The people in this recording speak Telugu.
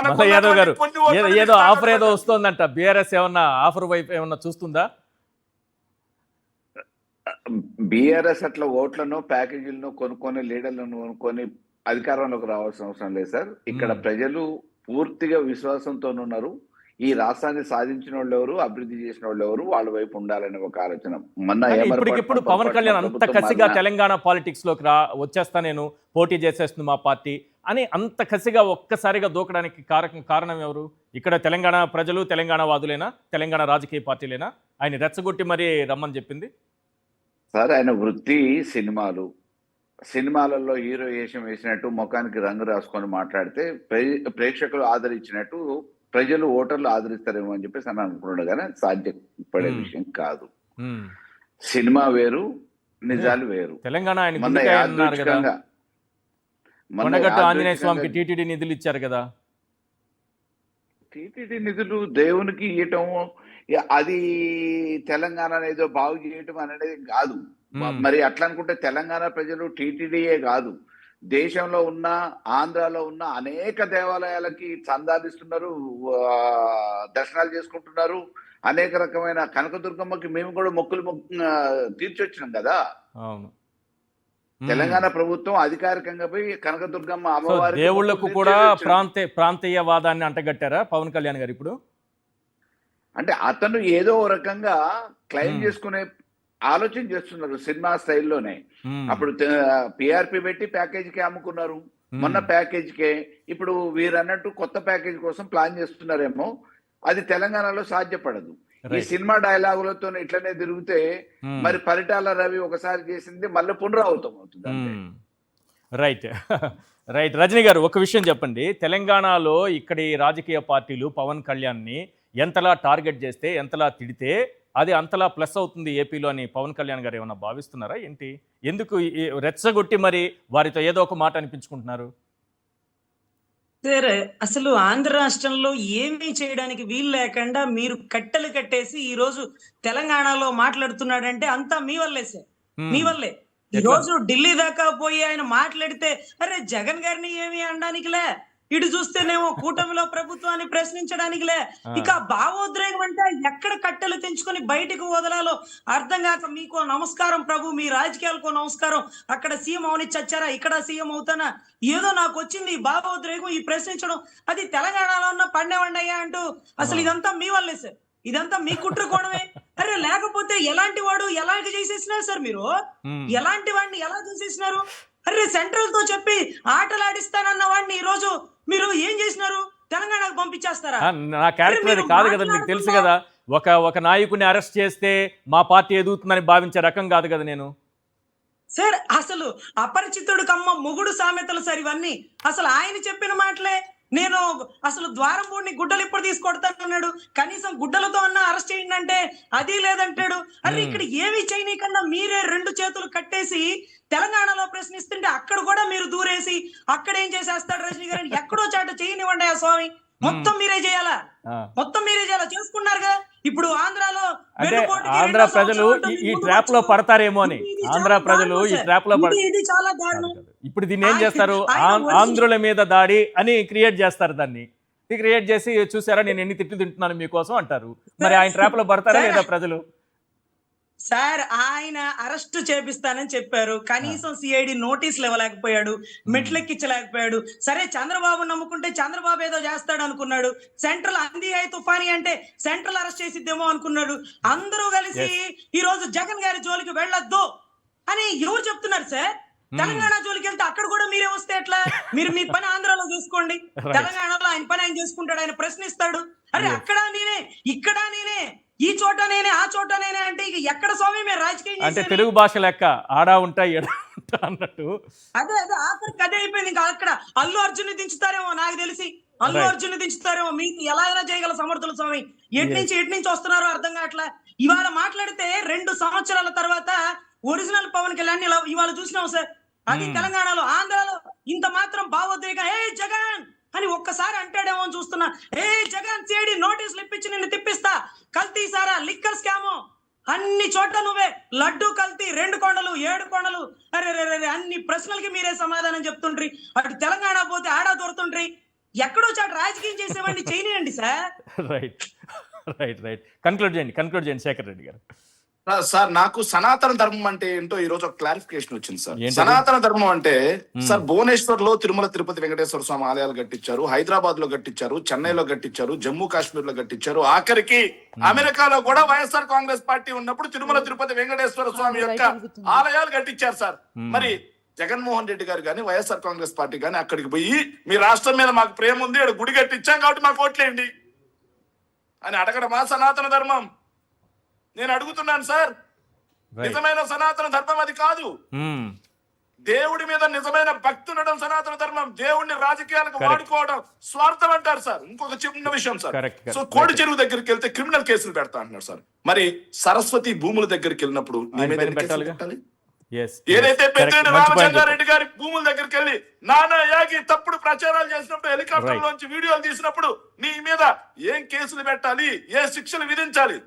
మల్ల యాదవ్ గారు ఏదో ఆఫర్ ఏదో వస్తుందంట, బీఆర్ఎస్ ఏమన్నా ఆఫర్ వైపు ఏమన్నా చూస్తుందా? బీఆర్ఎస్ అట్లా ఓట్లను ప్యాకేజీలను కొనుక్కొని లీడర్లను కొనుక్కొని అధికారంలోకి రావాల్సిన అవసరం లేదు సార్. ఇక్కడ ప్రజలు పూర్తిగా విశ్వాసంతో ఉన్నారు. ఈ రాష్ట్రాన్ని సాధించిన వాళ్ళు ఎవరు, అభివృద్ధి చేసిన వాళ్ళు ఎవరు, వాళ్ళ వైపు ఉండాలనే ఒక ఆలోచన. ఇప్పటికిప్పుడు పవన్ కళ్యాణ్ అంత కసిగా తెలంగాణ పాలిటిక్స్ లోకి వచ్చేస్తా, నేను పోటీ చేసేస్తుంది మా పార్టీ అని అంత కసిగా ఒక్కసారిగా దూకడానికి కారణం ఎవరు? ఇక్కడ తెలంగాణ ప్రజలు, తెలంగాణ వాదులేనా, తెలంగాణ రాజకీయ పార్టీలేనా ఆయన రెచ్చగొట్టి మరీ రమ్మని చెప్పింది? సార్, ఆయన వృత్తి సినిమాలలో హీరో వేషం వేసినట్టు ముఖానికి రంగు రాసుకొని మాట్లాడితే ప్రేక్షకులు ఆదరించినట్టు ప్రజలు, ఓటర్లు ఆదరిస్తారేమో అని చెప్పేసి అని అనుకున్నాడు. కానీ సాధ్యపడే విషయం కాదు. సినిమా వేరు, నిజాలు వేరు. తెలంగాణ ఆంజనేయ స్వామికి టీటీడీ నిధులు ఇచ్చారు కదా. టీటీడీ నిధులు దేవునికి ఇవ్వటం, అది తెలంగాణ ఏదో బాగు చేయటం అనేది కాదు. మరి అట్లా అనుకుంటే తెలంగాణ ప్రజలు టీటీడీయే కాదు, దేశంలో ఉన్న, ఆంధ్రాలో ఉన్న అనేక దేవాలయాలకి చందాలిస్తున్నారు, దర్శనాలు చేసుకుంటున్నారు. అనేక రకమైన కనకదుర్గమ్మకి మేము కూడా మొక్కులు తీర్చొచ్చినాం కదా. అవును, తెలంగాణ ప్రభుత్వం అధికారికంగా పోయి కనకదుర్గమ్మ అమ్మవారి దేవుళ్లకు కూడా ప్రాంతీయవాదాన్ని అంటగట్టారా పవన్ కళ్యాణ్ గారు ఇప్పుడు? అంటే అతను ఏదో రకంగా క్లెయిమ్ చేసుకునే ఆలోచన చేస్తున్నారు సినిమా స్టైల్లోనే. అప్పుడు పిఆర్పి పెట్టి ప్యాకేజీకే అమ్ముకున్నారు, మొన్న ప్యాకేజీకే. ఇప్పుడు వీరు అన్నట్టు కొత్త ప్యాకేజ్ కోసం ప్లాన్ చేస్తున్నారేమో. అది తెలంగాణలో సాధ్యపడదు. ఈ సినిమా డైలాగులతో ఇట్లనే తిరిగితే మరి పరిటాల రవి ఒకసారి చేసింది మళ్ళీ పునరావృతం అవుతుంది. Right right. రజనీ గారు, ఒక విషయం చెప్పండి. తెలంగాణలో ఇక్కడి రాజకీయ పార్టీలు పవన్ కళ్యాణ్ని ఎంతలా టార్గెట్ చేస్తే, ఎంతలా తిడితే అది అంతలా ప్లస్ అవుతుంది ఏపీలో అని పవన్ కళ్యాణ్ గారు ఏమన్నా భావిస్తున్నారా ఏంటి? ఎందుకు రెచ్చగొట్టి మరి వారితో ఏదో ఒక మాట అనిపించుకుంటున్నారు? సరే, అసలు ఆంధ్ర రాష్ట్రంలో ఏమీ చేయడానికి వీలు లేకుండా మీరు కట్టెలు కట్టేసి ఈ రోజు తెలంగాణలో మాట్లాడుతున్నాడంటే అంతా మీ వల్లే సార్, మీ వల్లే. ఈ రోజు ఢిల్లీ దాకా పోయి ఆయన మాట్లాడితే అరే జగన్ గారిని ఏమి అనడానికిలే, ఇటు చూస్తేనేమో కూటమిలో ప్రభుత్వాన్ని ప్రశ్నించడానికిలే. ఇక భావోద్రేకం అంటే ఎక్కడ కట్టెలు తెంచుకొని బయటకు వదలాలో అర్థం కాక, మీకు నమస్కారం ప్రభు, మీ రాజకీయాలకు నమస్కారం, అక్కడ సీఎం అవని చచ్చారా, ఇక్కడ సీఎం అవుతానా, ఏదో నాకు వచ్చింది ఈ భావోద్రేకం, ఈ ప్రశ్నించడం, అది తెలంగాణలో ఉన్న పండేవండయ్యా అంటూ అసలు ఇదంతా మీ వల్లే సార్, ఇదంతా మీ కుట్రకోవడమే. అరే లేకపోతే ఎలాంటి వాడు ఎలాంటి చేసేసినారు సార్, మీరు ఎలాంటి వాడిని ఎలా చేసేసినారు? అరే సెంట్రల్ తో చెప్పి ఆటలాడిస్తానన్న వాడిని ఈ రోజు మీరు ఏం చేసినారు? తెలంగాణకు పంపించేస్తారా? నా క్యారెక్టర్ కాదు కదా, మీకు తెలుసు కదా. ఒక నాయకుడిని అరెస్ట్ చేస్తే మా పార్టీ ఎదుగుతుందని భావించే రకం కాదు కదా నేను. సార్ అసలు అపరిచితుడు కమ్మ మొగుడు సామెతలు సార్ ఇవన్నీ. అసలు ఆయన చెప్పిన మాటలే. నేను అసలు ద్వారం పూడిని గుడ్డలు ఇప్పుడు తీసుకొడతానన్నాడు, కనీసం గుడ్డలతో అన్నా అరెస్ట్ చేయండి అంటే అది లేదంటాడు. అరే ఇక్కడ ఏమి చేయనీకన్నా మీరే రెండు చేతులు కట్టేసి తెలంగాణలో ప్రశ్నిస్తుంటే అక్కడ కూడా మీరు దూరేసి అక్కడ ఏం చేసేస్తాడు రజనీ గారు? ఎక్కడో చాట చేయనివ్వండి ఆ స్వామి, మొత్తం మీరే చేయాలా, మొత్తం మీరే చేయాలా, చేసుకున్నారుగా. ఇప్పుడు ఆంధ్రాలో ఆంధ్ర ప్రజలు ఈ ట్రాప్ లో పడతారేమో అని, ఆంధ్ర ప్రజలు ఈ ట్రాప్ లో ఇది చాలా దారుణం. ఇప్పుడు దీన్ని ఏం చేస్తారు? ఆంధ్రుల మీద దాడి అని క్రియేట్ చేస్తారు, దాన్ని క్రియేట్ చేసి చూసారా నేను ఎన్ని తిట్లు తింటున్నాను మీకోసం అంటారు. మరి ఆయన ట్రాప్ లో పడతారా లేదా ప్రజలు? సార్ ఆయన అరెస్ట్ చేపిస్తానని చెప్పారు, కనీసం సిఐడి నోటీసులు ఇవ్వలేకపోయాడు, మెట్లెక్కించలేకపోయాడు. సరే చంద్రబాబు నమ్ముకుంటే చంద్రబాబు ఏదో చేస్తాడు అనుకున్నాడు, సెంట్రల్ అంది అయి తుఫాని అంటే సెంట్రల్ అరెస్ట్ చేసిద్దేమో అనుకున్నాడు. అందరూ కలిసి ఈ రోజు జగన్ గారి జోలికి వెళ్ళొద్దు అని ఎవరు చెప్తున్నారు సార్? తెలంగాణ జోలికి వెళ్తే అక్కడ కూడా మీరే వస్తే ఎట్లా? మీరు మీ పని ఆంధ్రాలో చూసుకోండి, తెలంగాణలో ఆయన పని ఆయన చేసుకుంటాడు, ఆయన ప్రశ్నిస్తాడు. అరే అక్కడ నేనే, ఇక్కడ నేనే, ఈ చోట నేనే, ఆ చోట నేనే అంటే ఇక ఎక్కడ స్వామి మేము రాజకీయం అంటే తెలుగు భాష లెక్క ఆడా ఉంటాయి అన్నట్టు. అదే ఆఖరికి అదే అయిపోయింది. ఇంకా అక్కడ అల్లు అర్జున్ దించుతారేమో, నాకు తెలిసి అల్లు అర్జున్ దించుతారేమో. మీకు ఎలా అయినా చేయగల సమర్థులు స్వామి, ఎటు నుంచి వస్తున్నారో అర్థం కావట్లా. ఇవాళ మాట్లాడితే 2 సంవత్సరాల తర్వాత ఒరిజినల్ పవన్ కళ్యాణ్ ఇవాళ చూసినాం సార్. అది తెలంగాణలో, ఆంధ్రాలో ఇంత మాత్రం భావోద్వేగం ఏ జగన్ అని ఒక్కసారి అంటాడేమో అని చూస్తున్నా. ఏ జగన్ సిఐడి నోటీసులు ఇప్పించి నిన్ను తిప్పిస్తా, కల్తీ సారా, లిక్కర్ స్కాము, అన్ని చోట్ల నువ్వే, లడ్డు కల్తీ, 2 కొండలు 7 కొండలు, అరే అన్ని ప్రశ్నలకి మీరే సమాధానం చెప్తుండ్రి. అటు తెలంగాణ పోతే ఆడా దొరుకుతుండ్రి. ఎక్కడో చాటు రాజకీయం చేసేవాడిని చేయనియండి సార్. రైట్ రైట్ కన్క్లూడ్ చేయండి శేఖర్ రెడ్డి గారు. సార్ నాకు సనాతన ధర్మం అంటే ఏంటో ఈ రోజు ఒక క్లారిఫికేషన్ వచ్చింది సార్. ఏంటది? సనాతన ధర్మం అంటే సార్ భువనేశ్వర్ లో తిరుమల తిరుపతి వెంకటేశ్వర స్వామి ఆలయాలు కట్టించారు, హైదరాబాద్ లో కట్టించారు, చెన్నైలో కట్టించారు, జమ్మూ కాశ్మీర్ లో కట్టించారు, ఆఖరికి అమెరికాలో కూడా వైఎస్ఆర్ కాంగ్రెస్ పార్టీ ఉన్నప్పుడు తిరుమల తిరుపతి వెంకటేశ్వర స్వామి యొక్క ఆలయాలు కట్టించారు సార్. మరి జగన్మోహన్ రెడ్డి గారు కానీ వైఎస్ఆర్ కాంగ్రెస్ పార్టీ కానీ అక్కడికి పోయి మీ రాష్ట్రం మీద మాకు ప్రేమ ఉంది, ఇక్కడ గుడి కట్టించాం కాబట్టి మాకు ఓట్లేయండి అని అడగడమా సనాతన ధర్మం? నేను అడుగుతున్నాను సార్. నిజమైన సనాతన ధర్మం అది కాదు. దేవుడి మీద నిజమైన భక్తి ఉండడం సనాతన ధర్మం. దేవుడిని రాజకీయాలకు వాడుకోవడం స్వార్థం అంటారు సార్. ఇంకొక చిన్న విషయం సార్, సో కోడి చెరువు దగ్గరికి వెళ్తే క్రిమినల్ కేసులు పెడతా అంటున్నారు సార్. మరి సరస్వతి భూముల దగ్గరికి వెళ్ళినప్పుడు పెట్టాలి? ఏదైతే పెద్దిరెడ్డి రామచంద్రారెడ్డి గారి భూముల దగ్గరికి వెళ్ళి నానా యాగి తప్పుడు ప్రచారాలు చేసినప్పుడు, హెలికాప్టర్ లోంచి వీడియోలు తీసినప్పుడు నీ మీద ఏం కేసులు పెట్టాలి, ఏ శిక్షలు విధించాలి